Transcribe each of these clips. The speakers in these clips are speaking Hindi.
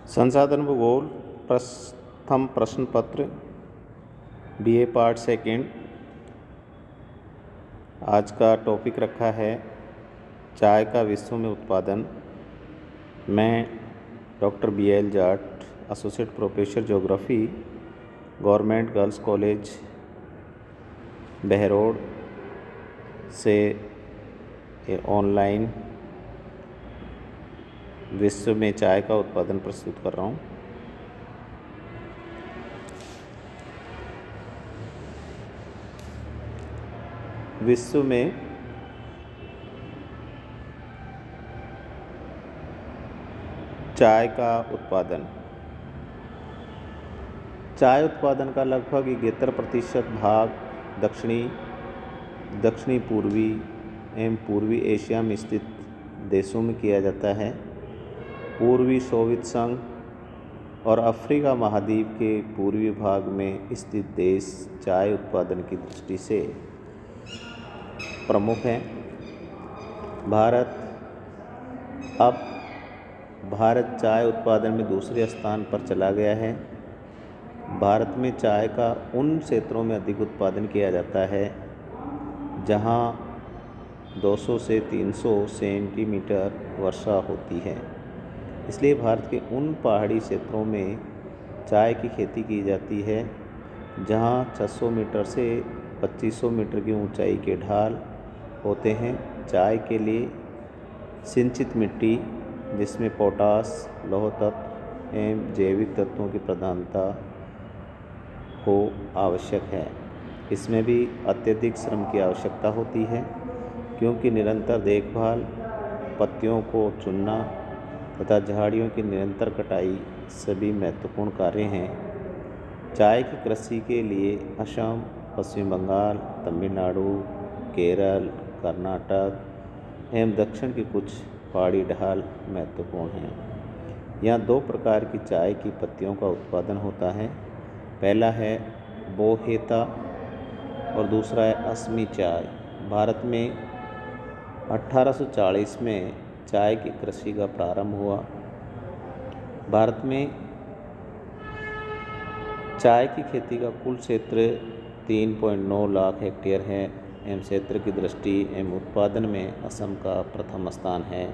संसाधन भूगोल प्रथम प्रश्न पत्र बीए पार्ट सेकेंड। आज का टॉपिक रखा है चाय का विश्व में उत्पादन। मैं doctor BL Jat, associate professor geography, government girls college Behror से ऑनलाइन विश्व में चाय का उत्पादन प्रस्तुत कर रहा हूँ। विश्व में चाय का उत्पादन। चाय उत्पादन का लगभग 71% भाग दक्षिणी पूर्वी एवं पूर्वी एशिया में स्थित देशों में किया जाता है। पूर्वी सोवियत संघ और अफ्रीका महाद्वीप के पूर्वी भाग में स्थित देश चाय उत्पादन की दृष्टि से प्रमुख हैं। भारत चाय उत्पादन में दूसरे स्थान पर चला गया है। भारत में चाय का उन क्षेत्रों में अधिक उत्पादन किया जाता है जहां 200 से 300 सेंटीमीटर वर्षा होती है, इसलिए भारत के उन पहाड़ी क्षेत्रों में चाय की खेती की जाती है जहां 600 मीटर से 2500 मीटर की ऊंचाई के ढाल होते हैं। चाय के लिए सिंचित मिट्टी जिसमें पोटास, लौह तत्व एवं जैविक तत्वों की प्रधानता हो आवश्यक है। इसमें भी अत्यधिक श्रम की आवश्यकता होती है क्योंकि निरंतर देखभाल, पत्तियों को चुनना तथा झाड़ियों की निरंतर कटाई सभी महत्वपूर्ण कार्य हैं। चाय की कृषि के लिए असम, पश्चिम बंगाल, तमिलनाडु, केरल, कर्नाटक एवं दक्षिण की कुछ पहाड़ी ढाल महत्वपूर्ण हैं। यहाँ 2 प्रकार की चाय की पत्तियों का उत्पादन होता है। पहला है बोहेता और दूसरा है असमी चाय। भारत में 1840 में चाय की कृषि का प्रारंभ हुआ। भारत में चाय की खेती का कुल क्षेत्र 3.9 लाख हेक्टेयर है एवं क्षेत्र की दृष्टि एवं उत्पादन में असम का प्रथम स्थान है।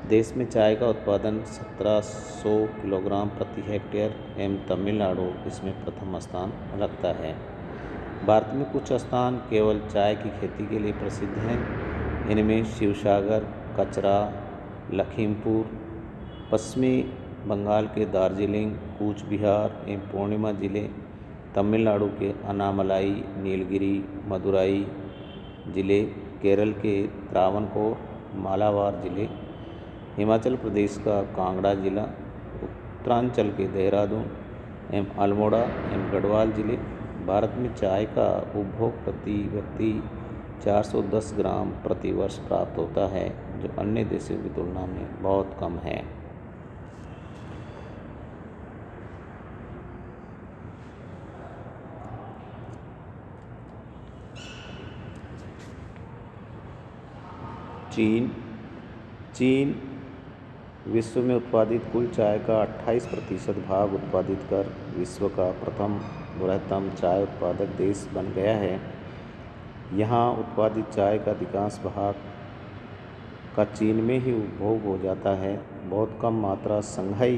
देश में चाय का उत्पादन 1700 किलोग्राम प्रति हेक्टेयर एवं तमिलनाडु इसमें प्रथम स्थान रखता है। भारत में कुछ स्थान केवल चाय की खेती के लिए प्रसिद्ध हैं। इनमें शिवसागर, कचरा, लखीमपुर, पश्चिमी बंगाल के दार्जिलिंग, कूच बिहार एवं पूर्णिमा जिले, तमिलनाडु के अन्नामलाई, नीलगिरी, मदुराई जिले, केरल के त्रावणकोर, मालाबार जिले, हिमाचल प्रदेश का कांगड़ा जिला, उत्तरांचल के देहरादून एवं अल्मोड़ा एवं गढ़वाल जिले। भारत में चाय का उपभोग प्रति व्यक्ति 410 ग्राम प्रति वर्ष प्राप्त होता है, जो अन्य देशों की तुलना में बहुत कम है। चीन विश्व में उत्पादित कुल चाय का 28% भाग उत्पादित कर विश्व का प्रथम बृहत्तम चाय उत्पादक देश बन गया है। यहाँ उत्पादित चाय का अधिकांश भाग का चीन में ही उपभोग हो जाता है। बहुत कम मात्रा शंघाई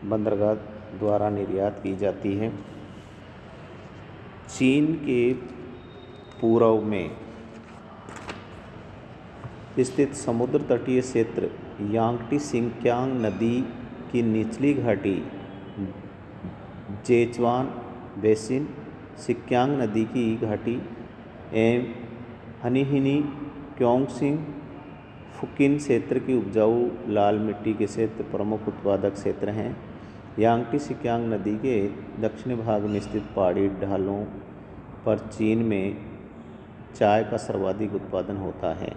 बंदरगाह द्वारा निर्यात की जाती है। चीन के पूर्व में स्थित समुद्र तटीय क्षेत्र यांगटी सिंकियांग नदी की निचली घाटी, जेचुआन बेसिन, सिक्यांग नदी की घाटी एवं हनीहिनी, क्योंगसिंग, फुकिन क्षेत्र की उपजाऊ लाल मिट्टी के क्षेत्र प्रमुख उत्पादक क्षेत्र हैं। यांगटी सिक्यांग नदी के दक्षिणी भाग में स्थित पहाड़ी ढालों पर चीन में चाय का सर्वाधिक उत्पादन होता है।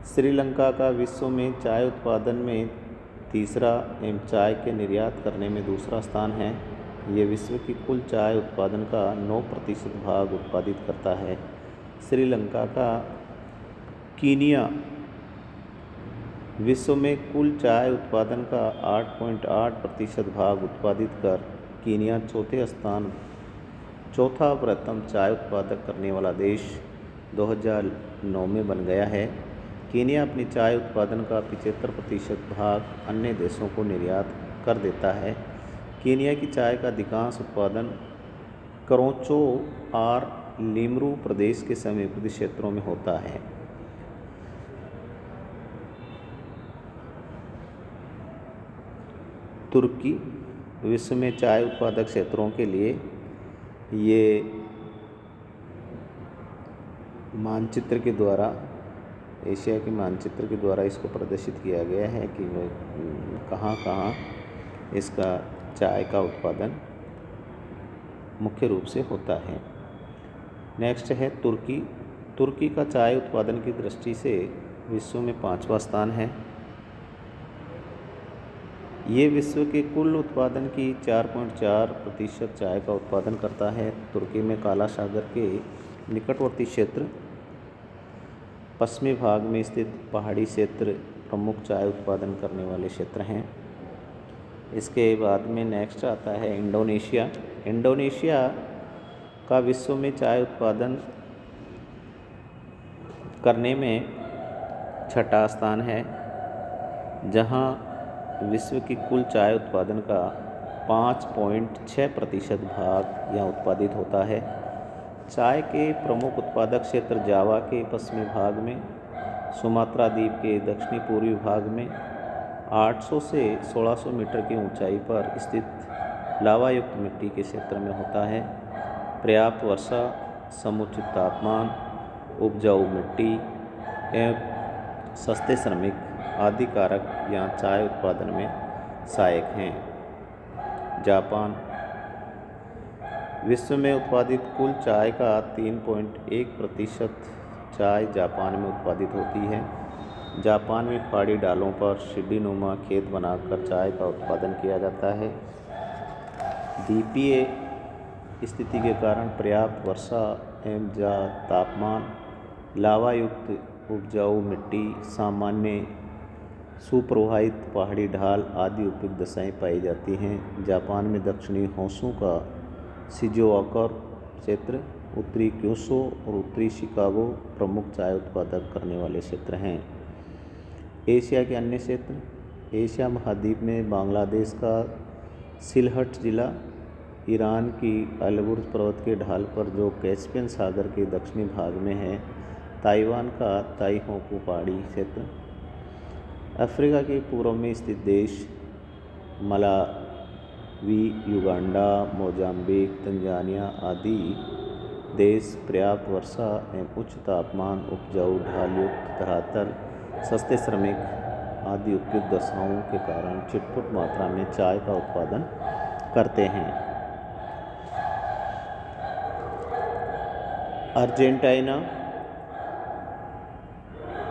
श्रीलंका का विश्व में चाय उत्पादन में तीसरा एवं चाय के निर्यात करने में दूसरा स्थान है। ये विश्व की कुल चाय उत्पादन का 9% भाग उत्पादित करता है। श्रीलंका का कीनिया विश्व में कुल चाय उत्पादन का 8.8% भाग उत्पादित कर कीनिया चौथा बृहत्तम चाय उत्पादक करने वाला देश 2009 में बन गया है। कीनिया अपनी चाय उत्पादन का 75% भाग अन्य देशों को निर्यात कर देता है। कीनिया की चाय का अधिकांश उत्पादन करोचो और लिमरू प्रदेश के समीपवर्ती क्षेत्रों में होता है। तुर्की विश्व में चाय उत्पादक क्षेत्रों के लिए ये मानचित्र के द्वारा, एशिया के मानचित्र के द्वारा इसको प्रदर्शित किया गया है कि कहाँ कहाँ इसका चाय का उत्पादन मुख्य रूप से होता है। नेक्स्ट है तुर्की। तुर्की का चाय उत्पादन की दृष्टि से विश्व में 5वां स्थान है। ये विश्व के कुल उत्पादन की 4.4% चाय का उत्पादन करता है। तुर्की में काला सागर के निकटवर्ती क्षेत्र, पश्चिमी भाग में स्थित पहाड़ी क्षेत्र प्रमुख चाय उत्पादन करने वाले क्षेत्र हैं। इसके बाद में नेक्स्ट आता है इंडोनेशिया। इंडोनेशिया का विश्व में चाय उत्पादन करने में 6वां स्थान है, जहां विश्व की कुल चाय उत्पादन का 5.6% भाग यहाँ उत्पादित होता है। चाय के प्रमुख उत्पादक क्षेत्र जावा के पश्चिमी भाग में, सुमात्रा द्वीप के दक्षिणी पूर्वी भाग में 800 से 1600 मीटर की ऊंचाई पर स्थित लावा युक्त मिट्टी के क्षेत्र में होता है। पर्याप्त वर्षा, समुचित तापमान, उपजाऊ मिट्टी एवं सस्ते श्रमिक आदि कारक यहाँ चाय उत्पादन में सहायक हैं। जापान विश्व में उत्पादित कुल चाय का 3.1% चाय जापान में उत्पादित होती है। जापान में पहाड़ी डालों पर सीढ़ीनुमा खेत बनाकर चाय का उत्पादन किया जाता है। द्वीपीय स्थिति के कारण पर्याप्त वर्षा एवं तापमान, लावा युक्त उपजाऊ मिट्टी, सामान्य सुप्रवाहित पहाड़ी ढाल आदि उपयुक्त दशाएं पाई जाती हैं। जापान में दक्षिणी होंशू का शिजुओका क्षेत्र, उत्तरी क्योटो और उत्तरी शिकागो प्रमुख चाय उत्पादक करने वाले क्षेत्र हैं। एशिया के अन्य क्षेत्र। एशिया महाद्वीप में बांग्लादेश का सिलहट जिला, ईरान की अलबुर्ज पर्वत के ढाल पर जो कैस्पियन सागर के दक्षिणी भाग में है, ताइवान का ताइहोकू पहाड़ी क्षेत्र, अफ्रीका के पूर्व में स्थित देश मलावी, युगांडा, मोजाम्बिक, तंजानिया आदि देश पर्याप्त वर्षा एवं उच्च तापमान, उपजाऊ ढालयुक्त धरातल, सस्ते श्रमिक आदि उपयुक्त दशाओं के कारण छिटपुट मात्रा में चाय का उत्पादन करते हैं। अर्जेंटीना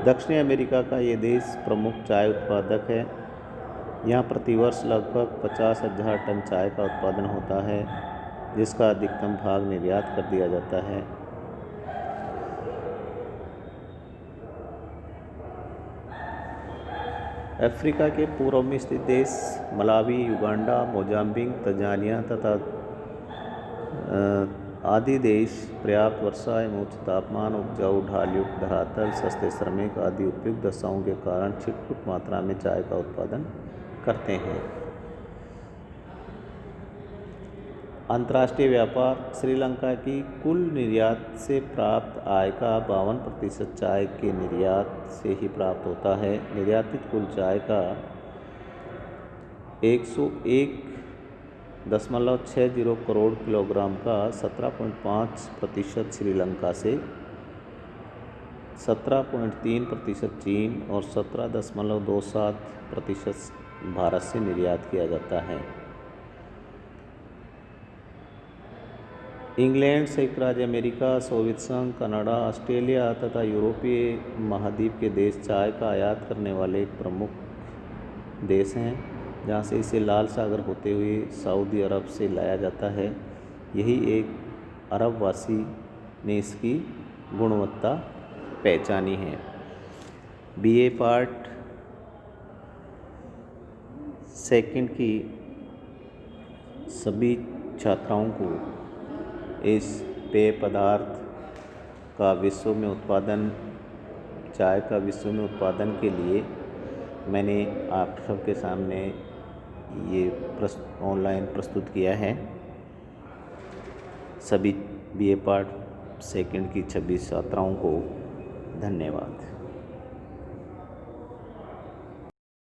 दक्षिणी अमेरिका का ये देश प्रमुख चाय उत्पादक है। यहाँ प्रतिवर्ष लगभग 50,000 टन चाय का उत्पादन होता है, जिसका अधिकतम भाग निर्यात कर दिया जाता है। अफ्रीका के पूर्व में स्थित देश मलावी, युगांडा, मोजाम्बिक, तंजानिया तथा आदि देश पर्याप्त वर्षा एवं उच्च तापमान, उपजाऊ ढालयुक्त धरातल, सस्ते श्रमिक आदि उपयुक्त दशाओं के कारण छिटपुट मात्रा में चाय का उत्पादन करते हैं। अंतर्राष्ट्रीय व्यापार। श्रीलंका की कुल निर्यात से प्राप्त आय का 52% चाय के निर्यात से ही प्राप्त होता है। निर्यातित कुल चाय का 101.60 करोड़ किलोग्राम का 17.5% श्रीलंका से, 17.3% चीन और 17.27% भारत से निर्यात किया जाता है। इंग्लैंड, संयुक्त राज्य अमेरिका, सोवियत संघ, कनाडा, ऑस्ट्रेलिया तथा यूरोपीय महाद्वीप के देश चाय का आयात करने वाले एक प्रमुख देश हैं, जहाँ से इसे लाल सागर होते हुए सऊदी अरब से लाया जाता है। यही एक अरबवासी ने इसकी गुणवत्ता पहचानी है। बीए पार्ट सेकंड की सभी छात्राओं को इस पेय पदार्थ का विश्व में उत्पादन, चाय का विश्व में उत्पादन के लिए मैंने आप सबके सामने ये ऑनलाइन प्रस्तुत किया है। सभी बीए पार्ट सेकंड की 26 छात्राओं को धन्यवाद।